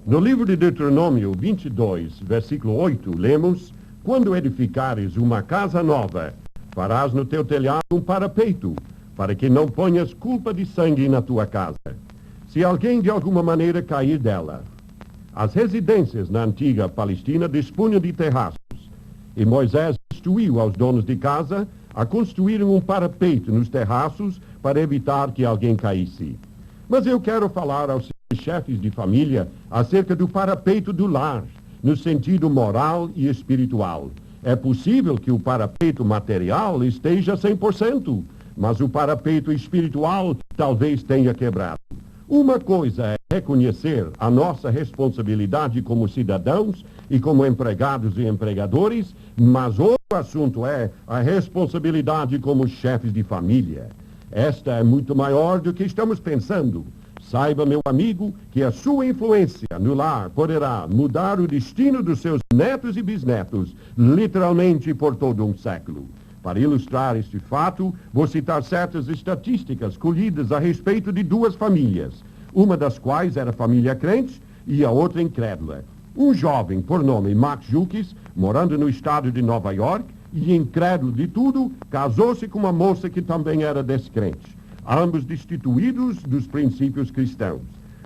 No livro de Deuteronômio 22, versículo 8, lemos: Quando edificares uma casa nova, farás no teu telhado um parapeito, para que não ponhas culpa de sangue na tua casa. Se alguém de alguma maneira cair dela. As residências na antiga Palestina dispunham de terraços, e Moisés instruiu aos donos de casa a construírem um parapeito nos terraços para evitar que alguém caísse. Mas eu quero falar aos chefes de família acerca do parapeito do lar, no sentido moral e espiritual. É possível que o parapeito material esteja 100%, mas o parapeito espiritual talvez tenha quebrado. Uma coisa é reconhecer a nossa responsabilidade como cidadãos e como empregados e empregadores, mas outro assunto é a responsabilidade como chefes de família. Esta é muito maior do que estamos pensando. Saiba, meu amigo, que a sua influência no lar poderá mudar o destino dos seus netos e bisnetos, literalmente por todo um século. Para ilustrar este fato, vou citar certas estatísticas colhidas a respeito de duas famílias, uma das quais era família crente e a outra incrédula. Um jovem por nome Max Jukes, morando no estado de Nova York, e incrédulo de tudo, casou-se com uma moça que também era descrente, ambos destituídos dos princípios cristãos.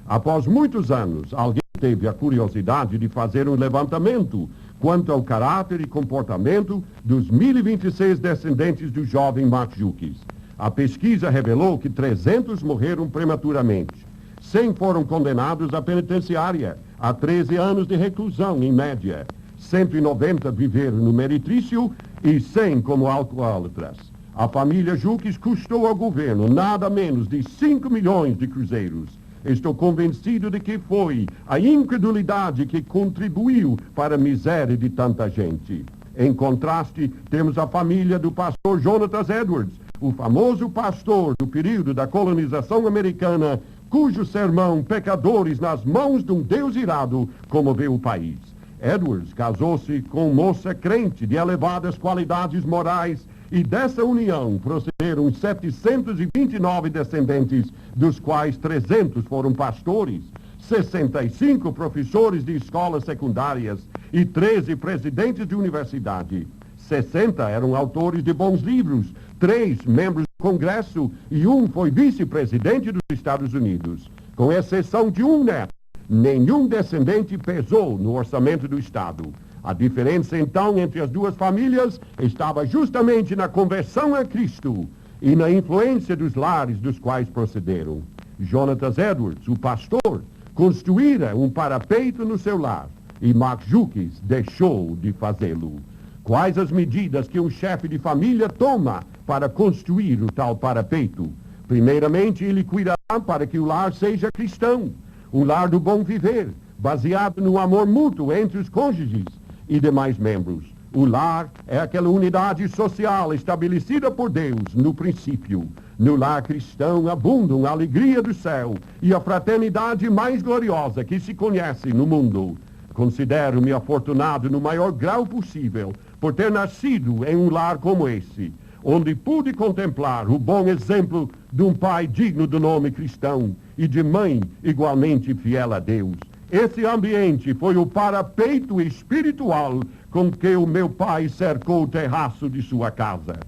Após muitos anos, alguém teve a curiosidade de fazer um levantamento quanto ao caráter e comportamento dos 1.026 descendentes do jovem Max Jukes. A pesquisa revelou que 300 morreram prematuramente. 100 foram condenados à penitenciária, a 13 anos de reclusão, em média. 190 viveram no meretrício e 100 como alcoólatras. A família Jukes custou ao governo nada menos de 5 milhões de cruzeiros. Estou convencido de que foi a incredulidade que contribuiu para a miséria de tanta gente. Em contraste, temos a família do pastor Jonathan Edwards, o famoso pastor do período da colonização americana, cujo sermão Pecadores nas mãos de um Deus irado comoveu o país. Edwards casou-se com moça crente de elevadas qualidades morais e dessa união procederam 729 descendentes, dos quais 300 foram pastores, 65 professores de escolas secundárias e 13 presidentes de universidade. 60 eram autores de bons livros, 3 membros do Congresso e 1 foi vice-presidente dos Estados Unidos. Com exceção de um neto, nenhum descendente pesou no orçamento do Estado. A diferença, então, entre as duas famílias estava justamente na conversão a Cristo e na influência dos lares dos quais procederam. Jonathan Edwards, o pastor, construíra um parapeito no seu lar e Max Jukes deixou de fazê-lo. Quais as medidas que um chefe de família toma para construir o tal parapeito? Primeiramente, ele cuidará para que o lar seja cristão, um lar do bom viver, baseado no amor mútuo entre os cônjuges e demais membros. O lar é aquela unidade social estabelecida por Deus no princípio. No lar cristão abundam a alegria do céu e a fraternidade mais gloriosa que se conhece no mundo. Considero-me afortunado no maior grau possível por ter nascido em um lar como esse, onde pude contemplar o bom exemplo de um pai digno do nome cristão e de mãe igualmente fiel a Deus. Esse ambiente foi o parapeito espiritual com que o meu pai cercou o terraço de sua casa.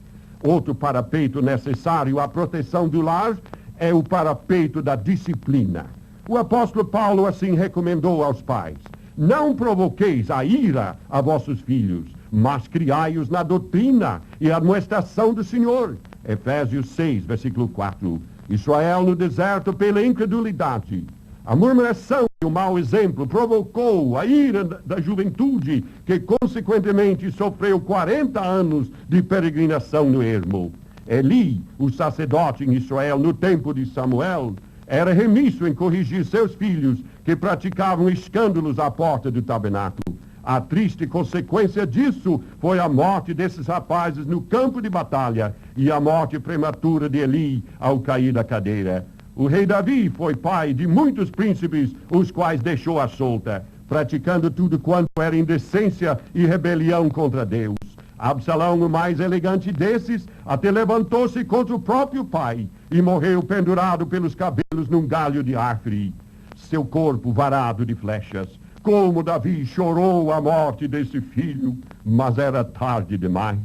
Outro parapeito necessário à proteção do lar é o parapeito da disciplina. O apóstolo Paulo assim recomendou aos pais: não provoqueis a ira a vossos filhos, mas criai-os na doutrina e admoestação do Senhor. Efésios 6, versículo 4. Israel no deserto pela incredulidade. A murmuração e o mau exemplo provocou a ira da juventude, que consequentemente sofreu 40 anos de peregrinação no ermo. Eli, o sacerdote em Israel no tempo de Samuel, era remisso em corrigir seus filhos que praticavam escândalos à porta do tabernáculo. A triste consequência disso foi a morte desses rapazes no campo de batalha e a morte prematura de Eli ao cair da cadeira. O rei Davi foi pai de muitos príncipes, os quais deixou à solta, praticando tudo quanto era indecência e rebelião contra Deus. Absalão, o mais elegante desses, até levantou-se contra o próprio pai e morreu pendurado pelos cabelos num galho de árvore. seu corpo varado de flechas. Como Davi chorou a morte desse filho, mas era tarde demais.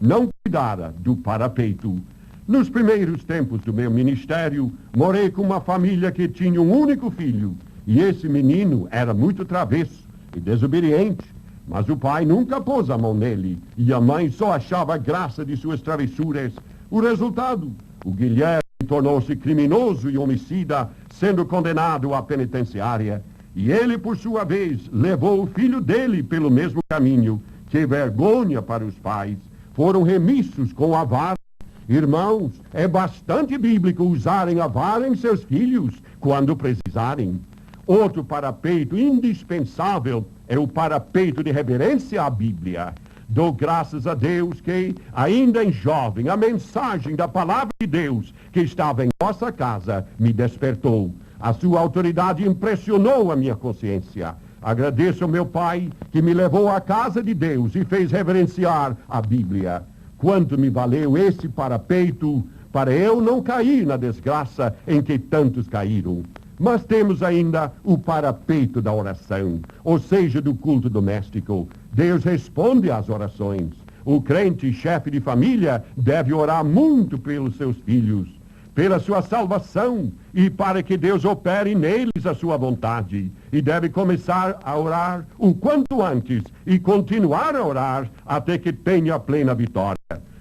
Não cuidara do parapeito. Nos primeiros tempos do meu ministério, morei com uma família que tinha um único filho. E esse menino era muito travesso e desobediente. Mas o pai nunca pôs a mão nele, e a mãe só achava graça de suas travessuras. O resultado, o Guilherme tornou-se criminoso e homicida, sendo condenado à penitenciária. E ele, por sua vez, levou o filho dele pelo mesmo caminho. Que vergonha para os pais! Foram remissos com a vara. Irmãos, é bastante bíblico usarem a vara em seus filhos quando precisarem. Outro parapeito indispensável é o parapeito de reverência à Bíblia. Dou graças a Deus que, ainda em jovem, a mensagem da palavra de Deus que estava em nossa casa me despertou. A sua autoridade impressionou a minha consciência. Agradeço ao meu pai que me levou à casa de Deus e fez reverenciar a Bíblia. Quanto me valeu esse parapeito para eu não cair na desgraça em que tantos caíram. Mas temos ainda o parapeito da oração, ou seja, do culto doméstico. Deus responde às orações. O crente chefe de família deve orar muito pelos seus filhos, pela sua salvação e para que Deus opere neles a sua vontade. E deve começar a orar o quanto antes e continuar a orar até que tenha a plena vitória.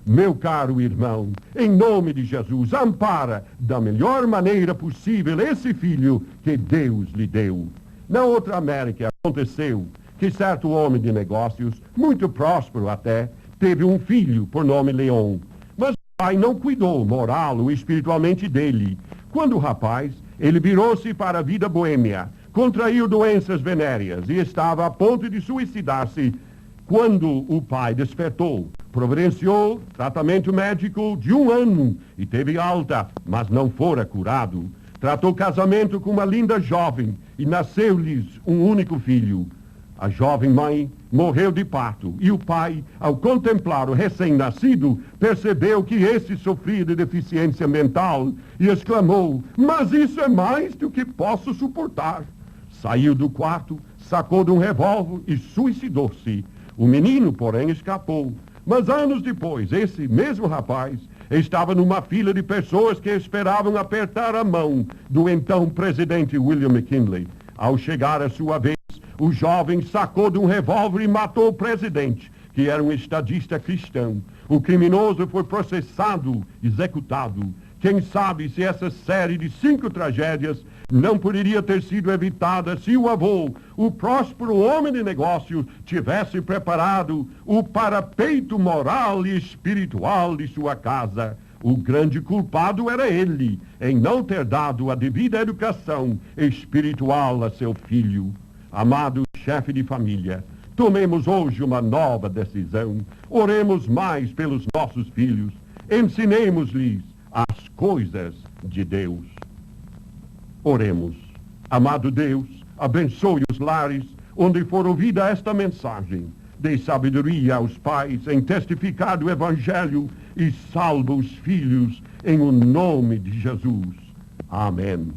Meu caro irmão, em nome de Jesus, ampara da melhor maneira possível esse filho que Deus lhe deu. Na outra América aconteceu que certo homem de negócios, muito próspero até, teve um filho por nome Leon. Mas o pai não cuidou moral ou espiritualmente dele. Quando o rapaz, ele virou-se para a vida boêmia, contraiu doenças venéreas e estava a ponto de suicidar-se. Quando o pai despertou, providenciou tratamento médico de 1 ano e teve alta, mas não fora curado. Tratou casamento com uma linda jovem e nasceu-lhes um único filho. A jovem mãe morreu de parto e o pai, ao contemplar o recém-nascido, percebeu que esse sofria de deficiência mental e exclamou: "Mas isso é mais do que posso suportar." Saiu do quarto, sacou de um revólver e suicidou-se. O menino, porém, escapou. Mas anos depois, esse mesmo rapaz estava numa fila de pessoas que esperavam apertar a mão do então presidente William McKinley. Ao chegar a sua vez, o jovem sacou de um revólver e matou o presidente, que era um estadista cristão. O criminoso foi processado, executado. Quem sabe se essa série de 5 tragédias não poderia ter sido evitada se o avô, o próspero homem de negócios, tivesse preparado o parapeito moral e espiritual de sua casa. O grande culpado era ele, em não ter dado a devida educação espiritual a seu filho. Amado chefe de família, tomemos hoje uma nova decisão. Oremos mais pelos nossos filhos. Ensinemos-lhes as coisas de Deus. Oremos. Amado Deus, abençoe os lares onde for ouvida esta mensagem. Dê sabedoria aos pais em testificar do Evangelho e salva os filhos em o nome de Jesus. Amém.